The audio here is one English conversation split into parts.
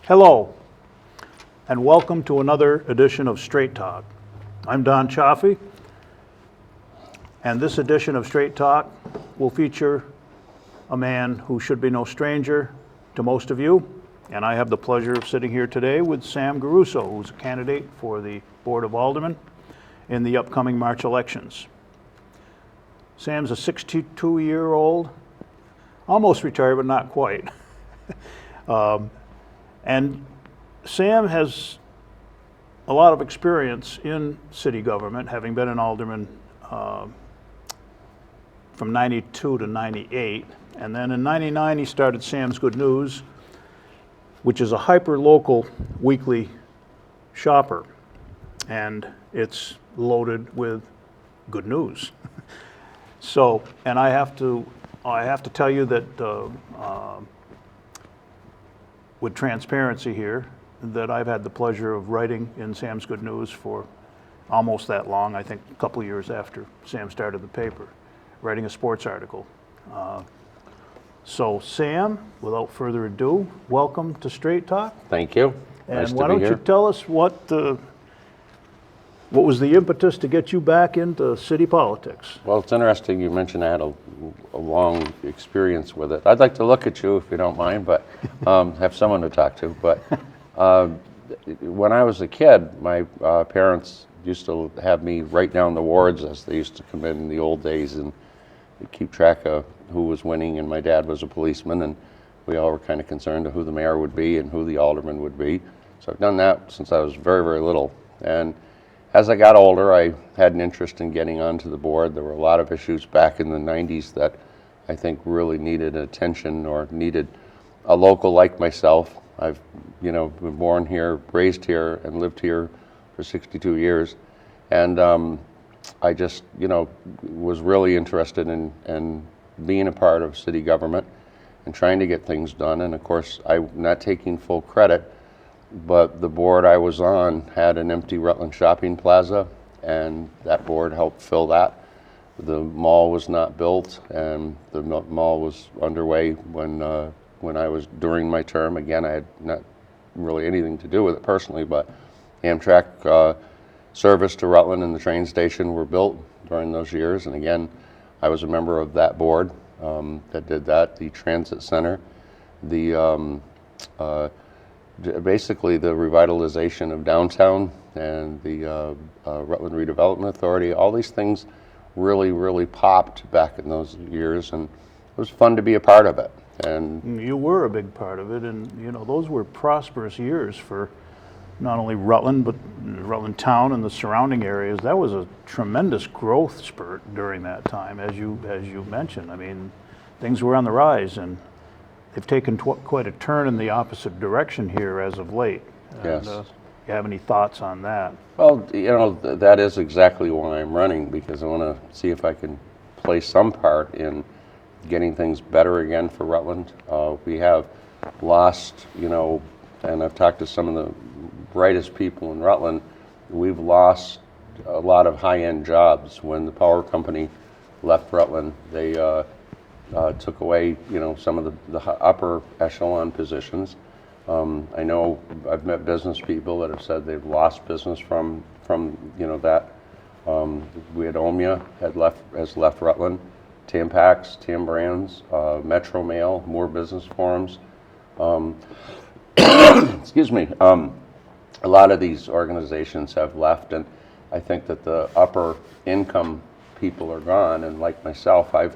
Hello, and welcome to another edition of Straight Talk. I'm Don Chioffi, and this edition of Straight Talk will feature a man who should be no stranger to most of you, and I have the pleasure of sitting here today with Sam Gorruso, who's a candidate for the Board of Aldermen in the upcoming March elections. Sam's a 62-year-old, almost retired, but not quite. And Sam has a lot of experience in city government, having been an alderman from 92 to 98. And then in 99, he started Sam's Good News, which is a hyper-local weekly shopper. And it's loaded with good news. So, and I have to tell you that with transparency here, that I've had the pleasure of writing in Sam's Good News for almost that long, I think a couple of years after Sam started the paper, writing a sports article. So Sam, without further ado, welcome to Straight Talk. Thank you. And nice why to be don't here. you tell us what was the impetus to get you back into city politics? Well, it's interesting you mentioned I had a long experience with it. I'd like to look at you if you don't mind, but have someone to talk to. But when I was a kid, my parents used to have me write down the wards as they used to come in the old days and keep track of who was winning, and my dad was a policeman, and we all were kind of concerned of who the mayor would be and who the alderman would be. So I've done that since I was very, very little. And as I got older, I had an interest in getting onto the board. There were a lot of issues back in the 90s that I think really needed attention or needed a local like myself. I've been born here, raised here, and lived here for 62 years. And I just, was really interested in being a part of city government and trying to get things done. And of course, I'm not taking full credit, but the board I was on had an empty Rutland shopping plaza, and that board helped fill that. The mall was not built, and the mall was underway when I was during my term. Again, I had not really anything to do with it personally, but Amtrak service to Rutland and the train station were built during those years, and again, I was a member of that board that did that. The transit center, basically the revitalization of downtown and the Rutland Redevelopment Authority, all these things really, really popped back in those years, and it was fun to be a part of it. And you were a big part of it, and those were prosperous years for not only Rutland, but Rutland town and the surrounding areas. That was a tremendous growth spurt during that time, as you mentioned. I mean, things were on the rise, and they've taken quite a turn in the opposite direction here as of late. yes. And, you have any thoughts on that? Well, that is exactly why I'm running, because I want to see if I can play some part in getting things better again for Rutland. We have lost, and I've talked to some of the brightest people in Rutland, we've lost a lot of high-end jobs. When the power company left Rutland, they took away, some of the upper echelon positions. I know I've met business people that have said they've lost business from that. We had Omnia has left Rutland, Tampax, Tam Brands, Metro Mail, more business forums. Excuse me. A lot of these organizations have left, and I think that the upper income people are gone. And like myself, I've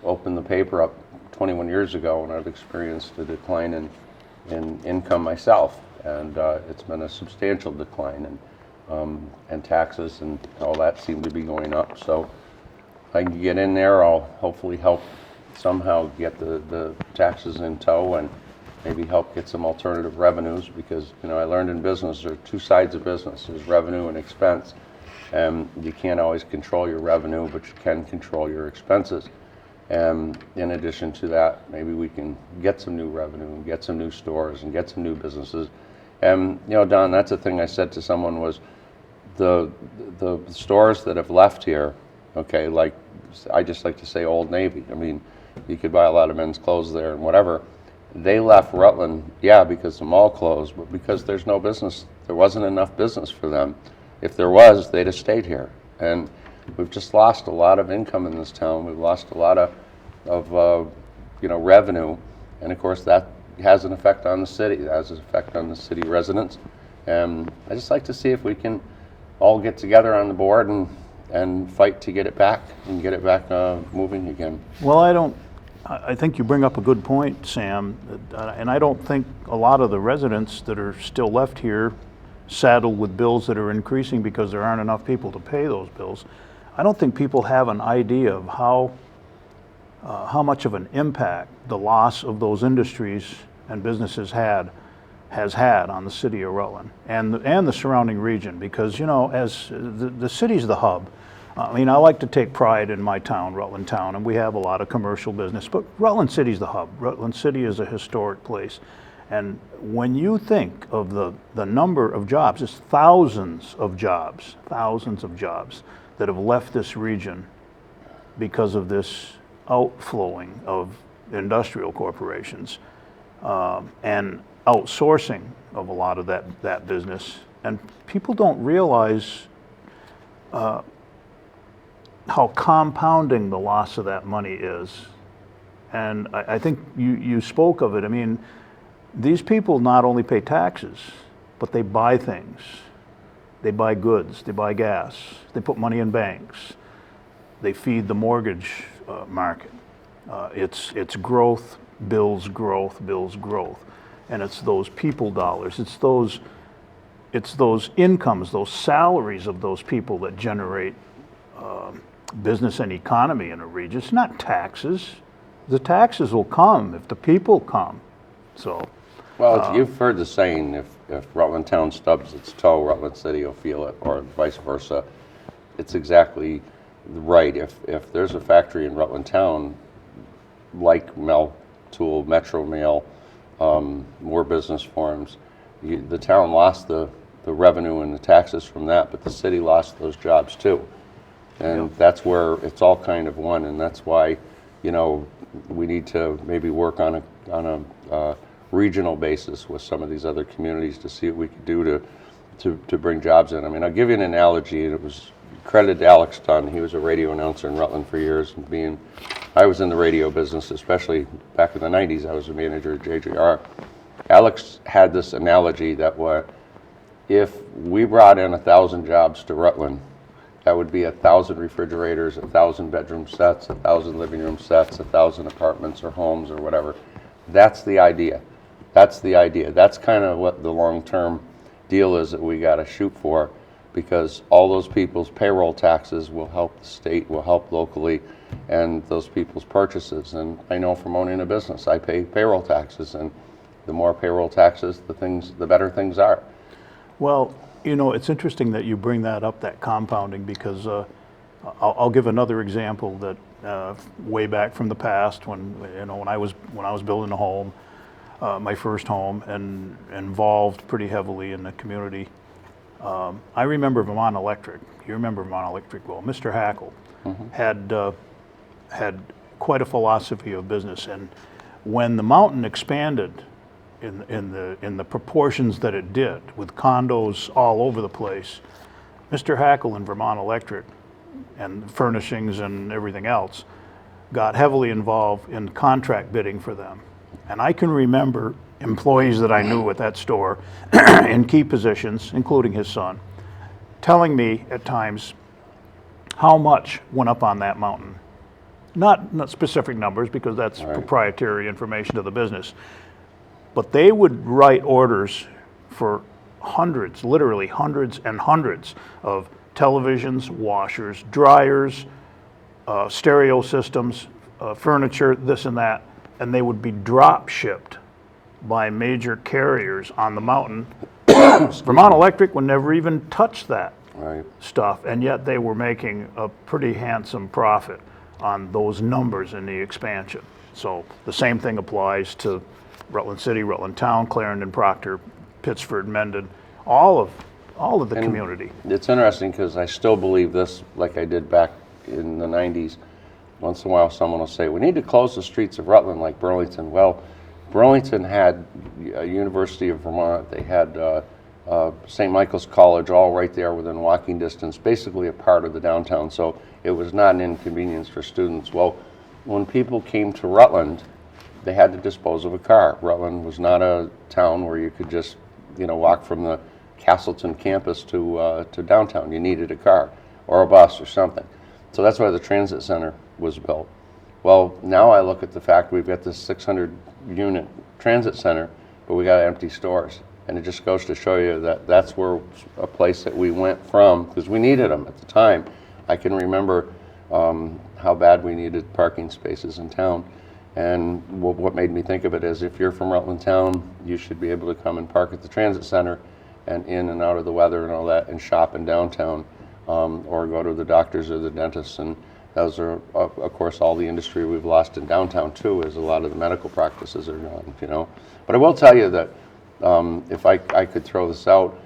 opened the paper up 21 years ago, and I've experienced a decline in income myself, and it's been a substantial decline, and taxes and all that seem to be going up. So if I can get in there, I'll hopefully help somehow get the taxes in tow and maybe help get some alternative revenues, because I learned in business there are two sides of business. There's revenue and expense, and you can't always control your revenue, but you can control your expenses. And in addition to that, maybe we can get some new revenue and get some new stores and get some new businesses. And Don, that's the thing I said to someone was the stores that have left here, okay, like I just like to say Old Navy. I mean, you could buy a lot of men's clothes there and whatever, They left Rutland, yeah, because the mall closed, but because there's no business. There wasn't enough business for them. If there was, they'd have stayed here. And we've just lost a lot of income in this town. We've lost a lot of revenue. And of course, that has an effect on the city. It has an effect on the city residents. And I just like to see if we can all get together on the board and fight to get it back and get it back moving again. Well, I think you bring up a good point, Sam, and I don't think a lot of the residents that are still left here saddled with bills that are increasing because there aren't enough people to pay those bills. I don't think people have an idea of how much of an impact the loss of those industries and businesses has had on the city of Rutland and the surrounding region, because as the city's the hub. I mean, I like to take pride in my town, Rutland Town, and we have a lot of commercial business, but Rutland City's the hub. Rutland City is a historic place. And when you think of the number of jobs, it's thousands of jobs that have left this region because of this outflowing of industrial corporations and outsourcing of a lot of that business. And people don't realize how compounding the loss of that money is. And I think you spoke of it. I mean, these people not only pay taxes, but they buy things. They buy goods, they buy gas, they put money in banks, they feed the mortgage market. It's growth, builds growth, builds growth. And it's those people dollars, it's those incomes, those salaries of those people that generate business and economy in a region. It's not taxes. The taxes will come if the people come. So, well, you've heard the saying, if Rutland Town stubs its toe, Rutland City will feel it, or vice versa. It's exactly right. If there's a factory in Rutland Town, like Mel Tool, Metro Mail, more business forms, the town lost the revenue and the taxes from that, but the city lost those jobs too. And that's where it's all kind of one, and that's why, we need to maybe work on a regional basis with some of these other communities to see what we could do to bring jobs in. I mean, I'll give you an analogy, and it was credited to Alex Dunn. He was a radio announcer in Rutland for years, and I was in the radio business, especially back in the 90s. I was a manager at JJR. Alex had this analogy that if we brought in 1,000 jobs to Rutland, that would be 1,000 refrigerators, 1,000 bedroom sets, 1,000 living room sets, 1,000 apartments or homes or whatever. That's the idea. That's the idea. That's kind of what the long-term deal is that we got to shoot for, because all those people's payroll taxes will help the state, will help locally, and those people's purchases. And I know from owning a business, I pay payroll taxes, and the more payroll taxes, the better things are. well, it's interesting that you bring that up, that compounding, because I'll give another example that way back from the past when I was building a home, my first home, and involved pretty heavily in the community. I remember Vermont Electric. You remember Vermont Electric well. Mr. Hackle had quite a philosophy of business, and when the mountain expanded in the proportions that it did, with condos all over the place, Mr. Hackle and Vermont Electric and furnishings and everything else got heavily involved in contract bidding for them. And I can remember employees that I knew at that store in key positions, including his son, telling me at times how much went up on that mountain. Not specific numbers, because that's proprietary information to the business, but they would write orders for hundreds, literally hundreds and hundreds of televisions, washers, dryers, stereo systems, furniture, this and that, and they would be drop shipped by major carriers on the mountain. Vermont Electric would never even touch that stuff, and yet they were making a pretty handsome profit on those numbers in the expansion. So the same thing applies to Rutland City, Rutland Town, Clarendon, Proctor, Pittsford, Mendon, all of the community. It's interesting because I still believe this, like I did back in the 90s. Once in a while someone will say, we need to close the streets of Rutland like Burlington. Well, Burlington had University of Vermont, they had St. Michael's College, all right there within walking distance, basically a part of the downtown, so it was not an inconvenience for students. Well, when people came to Rutland, they had to dispose of a car. Rutland was not a town where you could just, walk from the Castleton campus to downtown. You needed a car or a bus or something. So that's why the transit center was built. Well, now I look at the fact we've got this 600-unit transit center, but we got empty stores. And it just goes to show you that that's where a place that we went from, because we needed them at the time. I can remember how bad we needed parking spaces in town. And what made me think of it is, if you're from Rutland Town, you should be able to come and park at the transit center and in and out of the weather and all that, and shop in downtown, or go to the doctors or the dentists. And those are, of course, all the industry we've lost in downtown too, is a lot of the medical practices are gone, But I will tell you that if I could throw this out,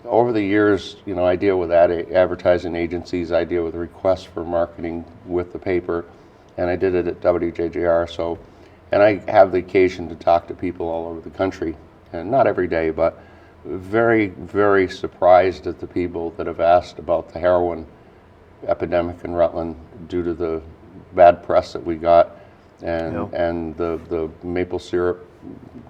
over the years, I deal with advertising agencies, I deal with requests for marketing with the paper, and I did it at WJJR, and I have the occasion to talk to people all over the country, and not every day, but very, very surprised at the people that have asked about the heroin epidemic in Rutland due to the bad press that we got, and the maple syrup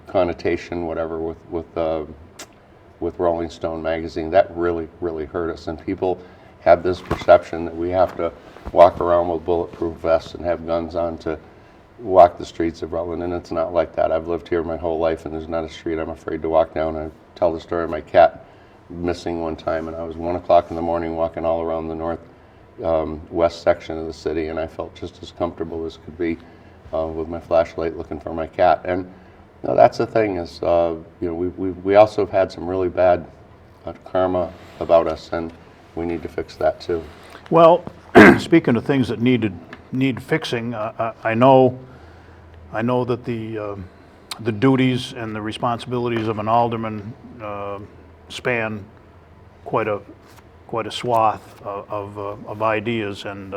connotation, whatever, with Rolling Stone magazine. That really, really hurt us, and people have this perception that we have to walk around with bulletproof vests and have guns on to walk the streets of Rutland, and it's not like that. I've lived here my whole life, and there's not a street I'm afraid to walk down. I tell the story of my cat missing one time, and I was 1 o'clock in the morning walking all around the north west section of the city, and I felt just as comfortable as could be with my flashlight looking for my cat. And that's the thing is, we also have had some really bad karma about us, and we need to fix that too. Well, speaking of things that need fixing, I know that the duties and the responsibilities of an alderman span quite a swath of ideas and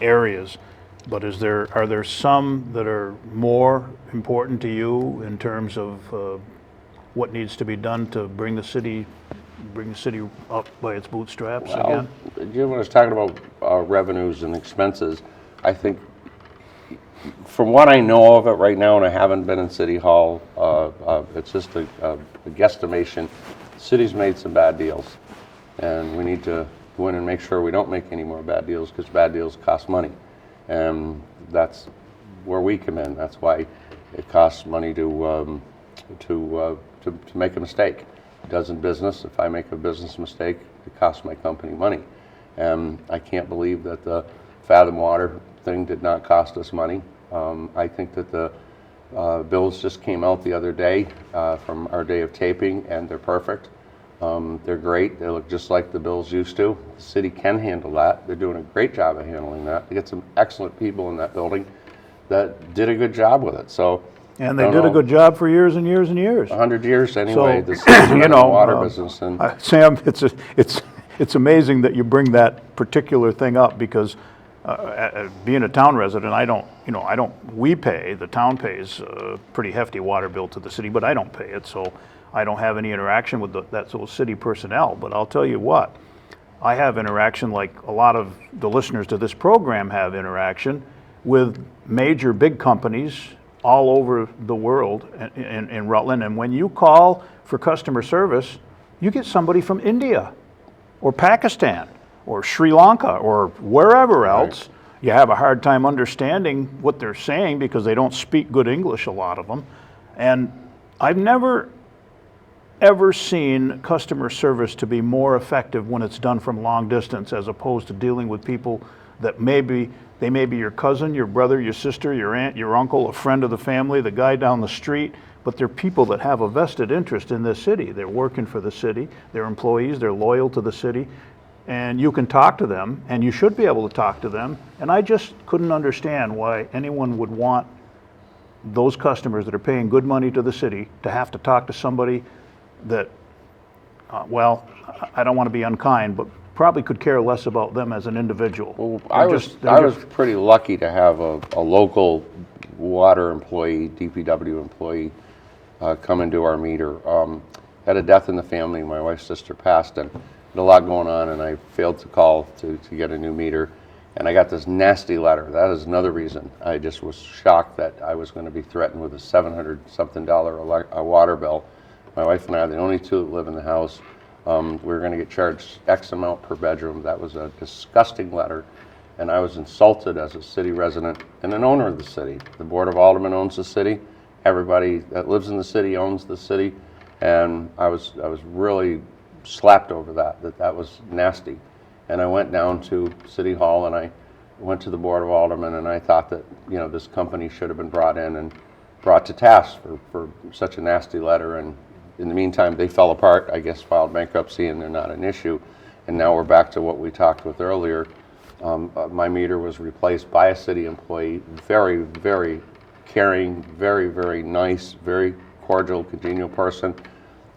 areas. But are there some that are more important to you in terms of what needs to be done to bring the city up by its bootstraps again? When I was talking about revenues and expenses, I think from what I know of it right now, and I haven't been in City Hall, it's just a guesstimation. The city's made some bad deals, and we need to go in and make sure we don't make any more bad deals, because bad deals cost money. And that's where we come in. That's why it costs money to make a mistake. It does in business. If I make a business mistake, it costs my company money. And I can't believe that the Fathom Water thing did not cost us money. I think that the bills just came out the other day from our day of taping, and they're perfect. They're great. They look just like the bills used to. The city can handle that. They're doing a great job of handling that. They get some excellent people in that building that did a good job with it. And they did a good job for years and years and years. 100 years anyway. So, the city's been in the water business. And Sam, it's amazing that you bring that particular thing up, because being a town resident, the town pays a pretty hefty water bill to the city, but I don't pay it, so I don't have any interaction with those city personnel. But I'll tell you what, I have interaction, like a lot of the listeners to this program have interaction with major big companies all over the world in Rutland. And when you call for customer service, you get somebody from India or Pakistan or Sri Lanka or wherever else. Right. You have a hard time understanding what they're saying because they don't speak good English, a lot of them. And I've never ever seen customer service to be more effective when it's done from long distance, as opposed to dealing with people that may be your cousin, your brother, your sister, your aunt, your uncle, a friend of the family, the guy down the street, but they're people that have a vested interest in this city. They're working for the city, they're employees, they're loyal to the city, and you can talk to them, and you should be able to talk to them. And I just couldn't understand why anyone would want those customers that are paying good money to the city to have to talk to somebody that, I don't want to be unkind, but probably could care less about them as an individual. Well, They're I was pretty lucky to have a local water employee, DPW employee, come and do our meter. Had a death in the family. My wife's sister passed, and had a lot going on, and I failed to call to get a new meter. And I got this nasty letter. That is another reason. I just was shocked that I was going to be threatened with a $700-something water bill. My wife and I are the only two that live in the house. We were going to get charged X amount per bedroom. That was a disgusting letter. And I was insulted as a city resident and an owner of the city. The Board of Aldermen owns the city. Everybody that lives in the city owns the city. And I was really slapped over that was nasty. And I went down to City Hall and I went to the Board of Aldermen, and I thought that, you know, this company should have been brought in and brought to task for such a nasty letter. And in the meantime, they fell apart, I guess, filed bankruptcy, and they're not an issue. And now we're back to what we talked with earlier. My meter was replaced by a city employee, very, very caring, very, very nice, very cordial, congenial person.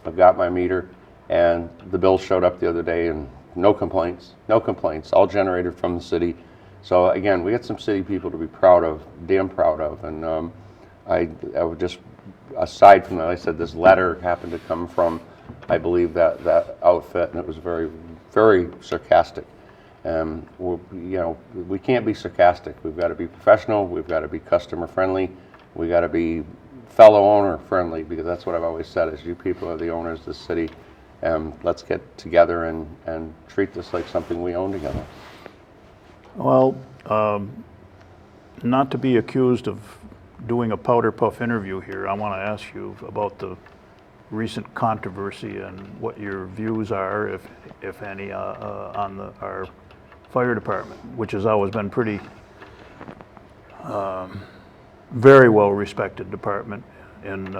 I've got my meter, and the bill showed up the other day, and no complaints, all generated from the city. So again, we got some city people to be proud of, damn proud of. And I would just, aside from that, I said this letter happened to come from, I believe, that outfit, and it was very, very sarcastic. We can't be sarcastic. We've got to be professional. We've got to be customer friendly. We got to be fellow owner friendly, because that's what I've always said, is you people are the owners of the city. Let's get together and treat this like something we own together. Well, not to be accused of doing a powder puff interview here, I want to ask you about the recent controversy and what your views are, if any, on our fire department, which has always been pretty, very well respected department in.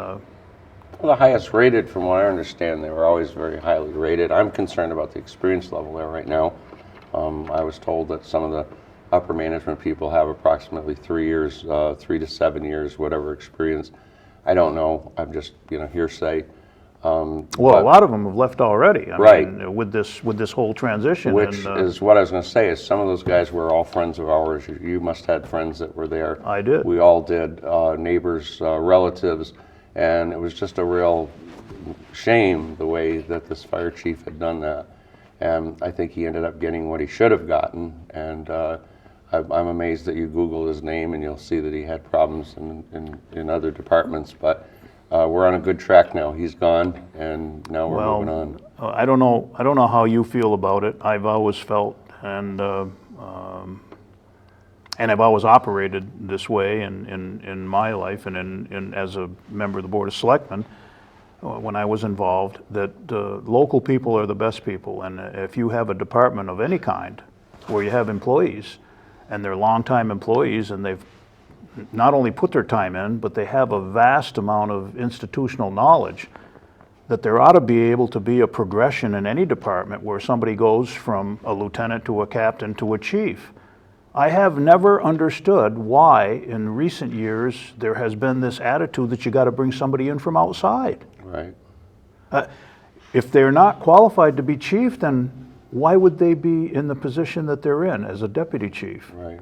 Well, the highest rated, from what I understand. They were always very highly rated. I'm concerned about the experience level there right now. I was told that some of the upper management people have approximately 3 years, 3 to 7 years, whatever experience. I don't know. I'm just, hearsay. Well, a lot of them have left already. I mean, with this whole transition. Which is what I was going to say, is some of those guys were all friends of ours. You must have had friends that were there. I did. We all did, neighbors, relatives, and it was just a real shame the way that this fire chief had done that. And I think he ended up getting what he should have gotten. And I'm amazed that you Google his name and you'll see that he had problems in other departments. But we're on a good track now. He's gone, and now we're moving on. I don't know how you feel about it. I've always felt, and I've always operated this way in my life, and as a member of the Board of Selectmen, when I was involved, that local people are the best people. And if you have a department of any kind where you have employees, and they're longtime employees, and they've not only put their time in, but they have a vast amount of institutional knowledge, that there ought to be able to be a progression in any department where somebody goes from a lieutenant to a captain to a chief. I have never understood why in recent years there has been this attitude that you got to bring somebody in from outside. Right. If they're not qualified to be chief, then why would they be in the position that they're in as a deputy chief? Right.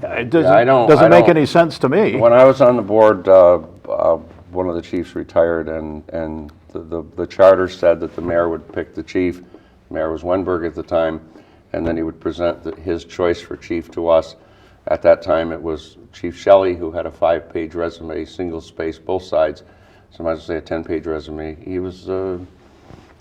It doesn't make any sense to me. When I was on the board, one of the chiefs retired, and the charter said that the mayor would pick the chief. The mayor was Wenberg at the time, and then he would present his choice for chief to us. At that time, it was Chief Shelley, who had a 5-page resume, single space, both sides. So I might as well say a 10-page resume. He was a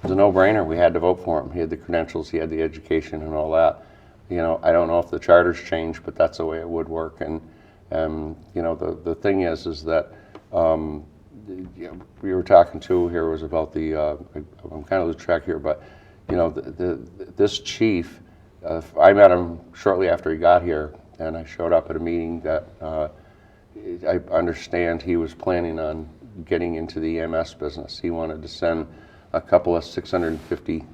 no-brainer. We had to vote for him. He had the credentials, he had the education, and all that. I don't know if the charter's changed, but that's the way it would work. And the thing is that we were talking to here was about the. I'm kind of losing track here, but this chief, I met him shortly after he got here, and I showed up at a meeting that I understand he was planning on getting into the EMS business. He wanted to send a couple of $650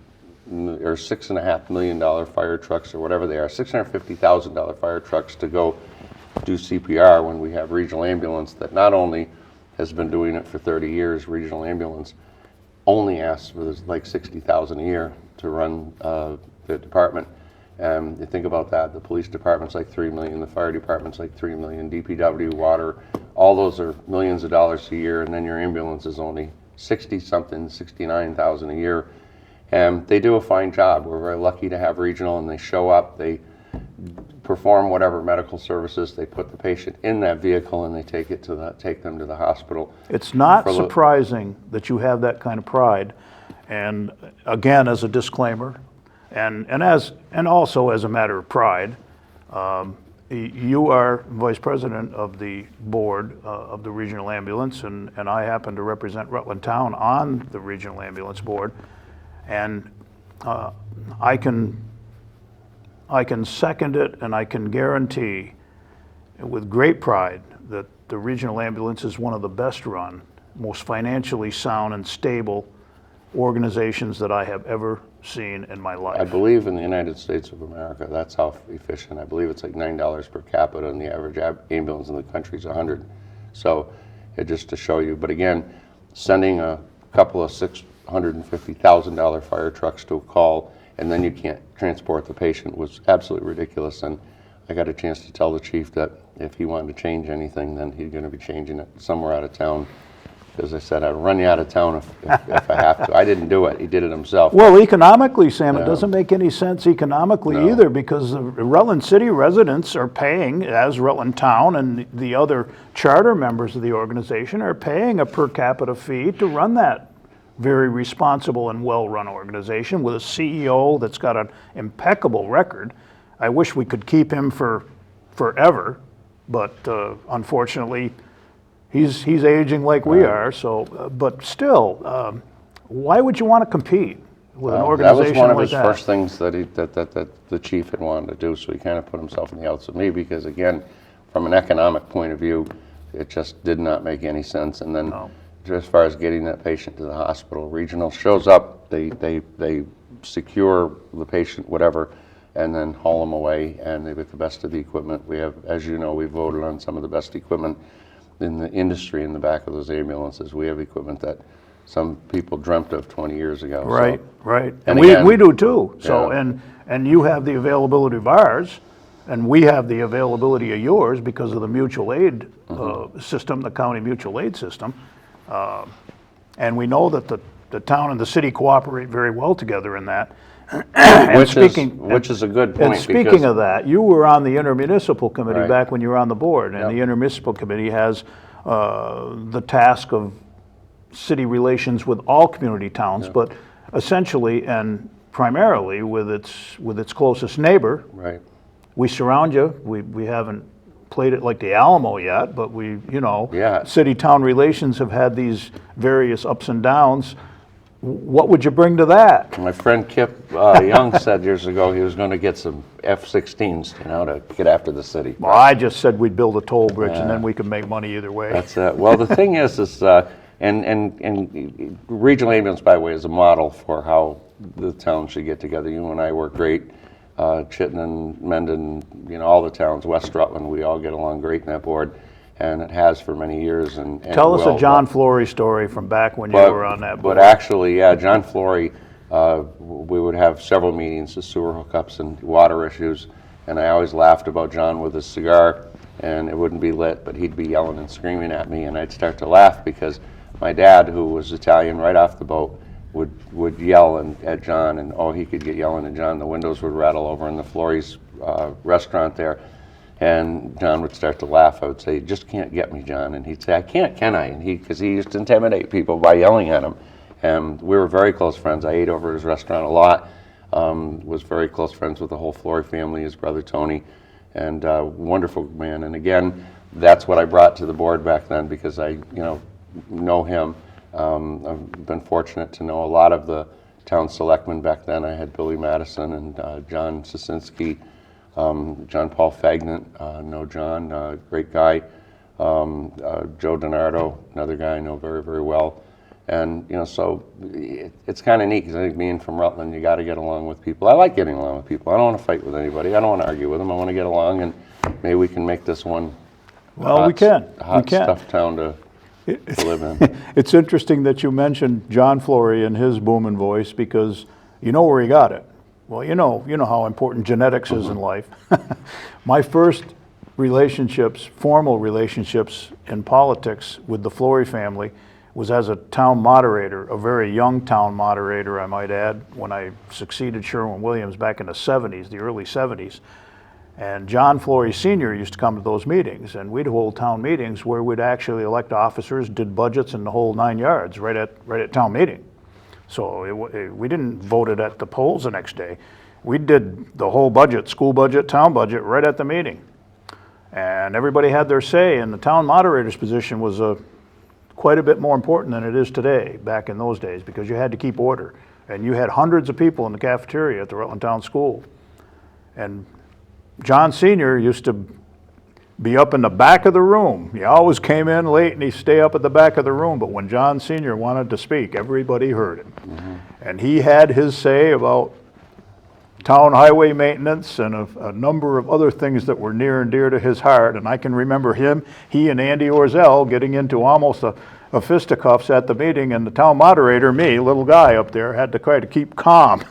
or $6.5 million fire trucks, or whatever they are, $650,000 fire trucks, to go do CPR when we have regional ambulance that not only has been doing it for 30 years. Regional ambulance only asks for like $60,000 a year to run the department. You think about that, the police department's like $3 million, the fire department's like $3 million, DPW, water, all those are millions of dollars a year, and then your ambulance is only 60-something, 69,000 a year. And they do a fine job. We're very lucky to have regional, and they show up, they perform whatever medical services, they put the patient in that vehicle, and they take them to the hospital. It's not surprising that you have that kind of pride. And again, as a disclaimer, and also as a matter of pride, you are vice president of the board of the regional ambulance, and I happen to represent Rutland Town on the regional ambulance board, and I can second it, and I can guarantee with great pride that the regional ambulance is one of the best run, most financially sound and stable organizations that I have ever seen in my life. I believe in the United States of America, that's how efficient. I believe it's like $9 per capita, and the average ambulance in the country is $100. So just to show you, but again, sending a couple of $650,000 fire trucks to a call, and then you can't transport the patient was absolutely ridiculous. And I got a chance to tell the chief that if he wanted to change anything, then he's going to be changing it somewhere out of town. Because I said, I'd run you out of town if I have to. I didn't do it. He did it himself. Well, economically, Sam, it doesn't make any sense economically either, because the Rutland City residents are paying, as Rutland Town and the other charter members of the organization are paying a per capita fee to run that very responsible and well-run organization with a CEO that's got an impeccable record. I wish we could keep him for forever, but unfortunately, he's aging like we are. So, but still, why would you want to compete with an organization like that? That was one of his first things that the chief had wanted to do. So he kind of put himself in the outs of me, because again, from an economic point of view, it just did not make any sense. And then, as far as getting that patient to the hospital, regional shows up, they secure the patient, whatever, and then haul them away, and they get the best of the equipment. We have, as you know, we voted on some of the best equipment in the industry in the back of those ambulances. We have equipment that some people dreamt of 20 years ago. Right, so. Right. And we, again, we do too. So, yeah. and you have the availability of ours, and we have the availability of yours because of the mutual aid system, the county mutual aid system. And we know that the town and the city cooperate very well together in that. Which is a good point. And speaking of that, you were on the intermunicipal committee back when you were on the board, and the intermunicipal committee has the task of city relations with all community towns, but essentially and primarily with its closest neighbor. Right. We surround you. We haven't played it like the Alamo yet, but city-town relations have had these various ups and downs. What would you bring to that? My friend Kip Young said years ago he was going to get some F-16s, to get after the city. Well, I just said we'd build a toll bridge and then we could make money either way. That's it. Well, the thing is and regional ambulance, by the way, is a model for how the town should get together. You and I work great. Chittenden, Mendon, all the towns, West Rutland, we all get along great in that board, and it has for many years. And Tell us a John Flory story from back when you were on that board. But actually, John Flory, we would have several meetings, the sewer hookups and water issues, and I always laughed about John with his cigar, and it wouldn't be lit, but he'd be yelling and screaming at me, and I'd start to laugh because my dad, who was Italian right off the boat, would yell at John, and he could get yelling at John. The windows would rattle over in the Flory's restaurant there, and John would start to laugh. I would say, "You just can't get me, John," and he'd say, "I can't, can I?" And because he used to intimidate people by yelling at him. And we were very close friends. I ate over at his restaurant a lot. Was very close friends with the whole Flory family, his brother Tony, and wonderful man. And again, that's what I brought to the board back then, because I know him. I've been fortunate to know a lot of the town selectmen back then. I had Billy Madison and John Sosinski, John Paul Fagnant, know John, great guy. Joe DiNardo, another guy I know very, very well. And, so it's kind of neat, because I think being from Rutland, you got to get along with people. I like getting along with people. I don't want to fight with anybody. I don't want to argue with them. I want to get along, and maybe we can make this one we can. tough town to live in. It's interesting that you mentioned John Flory and his booming voice, because you know where he got it. Well, you know how important genetics is in life. My first relationships, formal relationships in politics with the Flory family was as a town moderator, a very young town moderator, I might add, when I succeeded Sherwin-Williams back in the 70s, the early 70s. And John Flory Sr. used to come to those meetings, and we'd hold town meetings where we'd actually elect officers, did budgets and the whole 9 yards right at town meeting. So we didn't vote it at the polls the next day. We did the whole budget, school budget, town budget, right at the meeting. And everybody had their say, and the town moderator's position was quite a bit more important than it is today, back in those days, because you had to keep order. And you had hundreds of people in the cafeteria at the Rutland Town School. And John Sr. used to be up in the back of the room. He always came in late and he'd stay up at the back of the room, but when John Sr. wanted to speak, everybody heard him. And he had his say about town highway maintenance and a number of other things that were near and dear to his heart. And I can remember he and Andy Orzel getting into almost a fisticuffs at the meeting, and the town moderator, me, little guy up there, had to try to keep calm.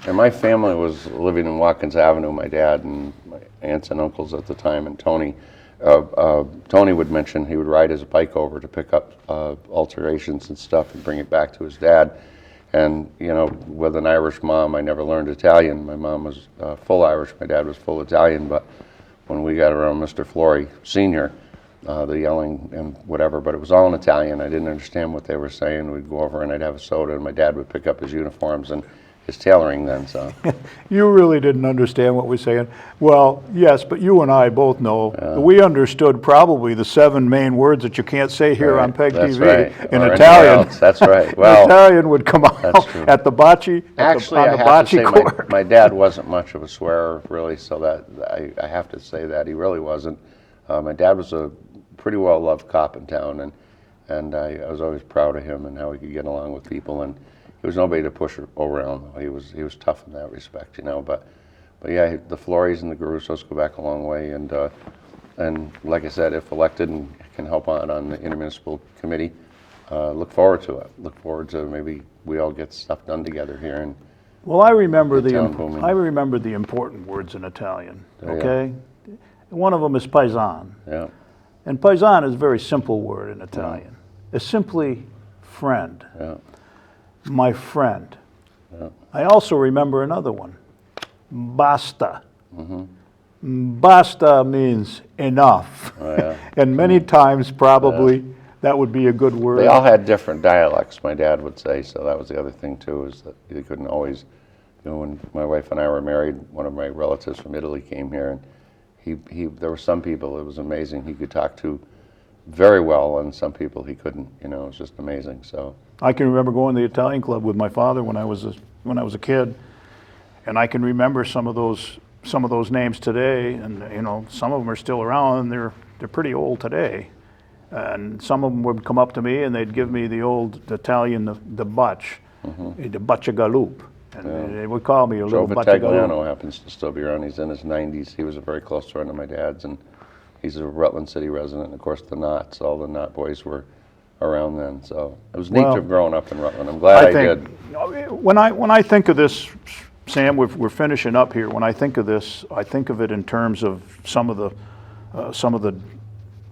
And my family was living in Watkins Avenue, my dad and my aunts and uncles at the time, and Tony. Tony would mention he would ride his bike over to pick up alterations and stuff and bring it back to his dad. And, you know, with an Irish mom, I never learned Italian. My mom was full Irish, my dad was full Italian, but when we got around Mr. Flory Sr., the yelling and whatever, but it was all in Italian. I didn't understand what they were saying. We'd go over and I'd have a soda, and my dad would pick up his uniforms and his tailoring then, so. You really didn't understand what we're saying. Well, yes, but you and I both know we understood probably the 7 main words that you can't say here on PEGTV in Italian. That's right. Well, Italian would come out at the bocce. Actually, I have to say my dad wasn't much of a swearer, really, so that I have to say that he really wasn't. My dad was a pretty well-loved cop in town, and I was always proud of him and how he could get along with people, and he was nobody to push around. He was tough in that respect, you know. But yeah, the Florys and the Gorrusos go back a long way, and like I said, if elected and can help out on the intermunicipal committee, look forward to it. Look forward to maybe we all get stuff done together here. And well, I remember the important words in Italian. Okay, one of them is paisan. Yeah. And paisan is a very simple word in Italian. It's simply friend. Yeah. My friend. Yeah. I also remember another one, basta. Basta means enough. Oh, yeah. And many times probably that would be a good word. They all had different dialects, my dad would say, so that was the other thing too, is that they couldn't always, you know, when my wife and I were married, one of my relatives from Italy came here, and there were some people, it was amazing, he could talk to very well, and some people he couldn't, you know, it was just amazing, so. I can remember going to the Italian club with my father when I was a kid, and I can remember some of those names today, and you know, some of them are still around, and they're pretty old today. And some of them would come up to me and they'd give me the old Italian, the butch, the bacciagalup. And they would call me a little bacciagalup. Joe happens to still be around. He's in his 90s. He was a very close friend of my dad's, and he's a Rutland City resident. And of course, the Knots, all the Knot boys were around then. So it was neat to have grown up in Rutland. I'm glad I did. When I think of this, Sam, we're finishing up here. When I think of this, I think of it in terms of some of the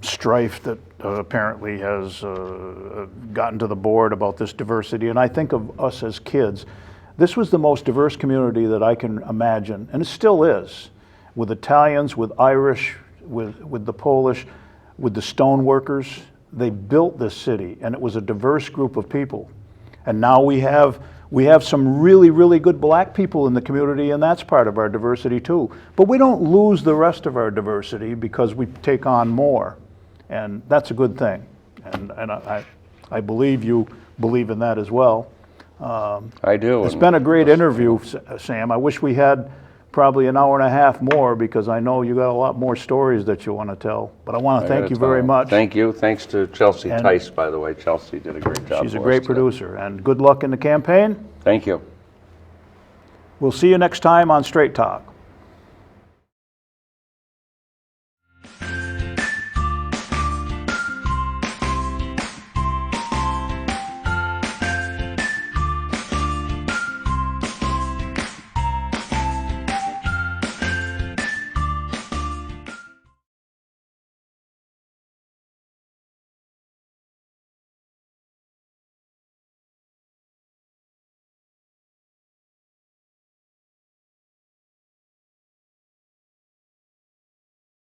strife that apparently has gotten to the board about this diversity. And I think of us as kids. This was the most diverse community that I can imagine, and it still is, with Italians, with Irish, with the Polish, with the stoneworkers. They built this city, and it was a diverse group of people. And now we have some really, really good black people in the community, and that's part of our diversity too. But we don't lose the rest of our diversity because we take on more, and that's a good thing. And I believe you believe in that as well. I do. It's been a great interview, Sam. I wish we had probably an hour and a half more, because I know you got a lot more stories that you want to tell. But I want to thank you very much. Thank you. Thanks to Chelsea Tice, by the way. Chelsea did a great job. She's a great producer. And good luck in the campaign. Thank you. We'll see you next time on Straight Talk.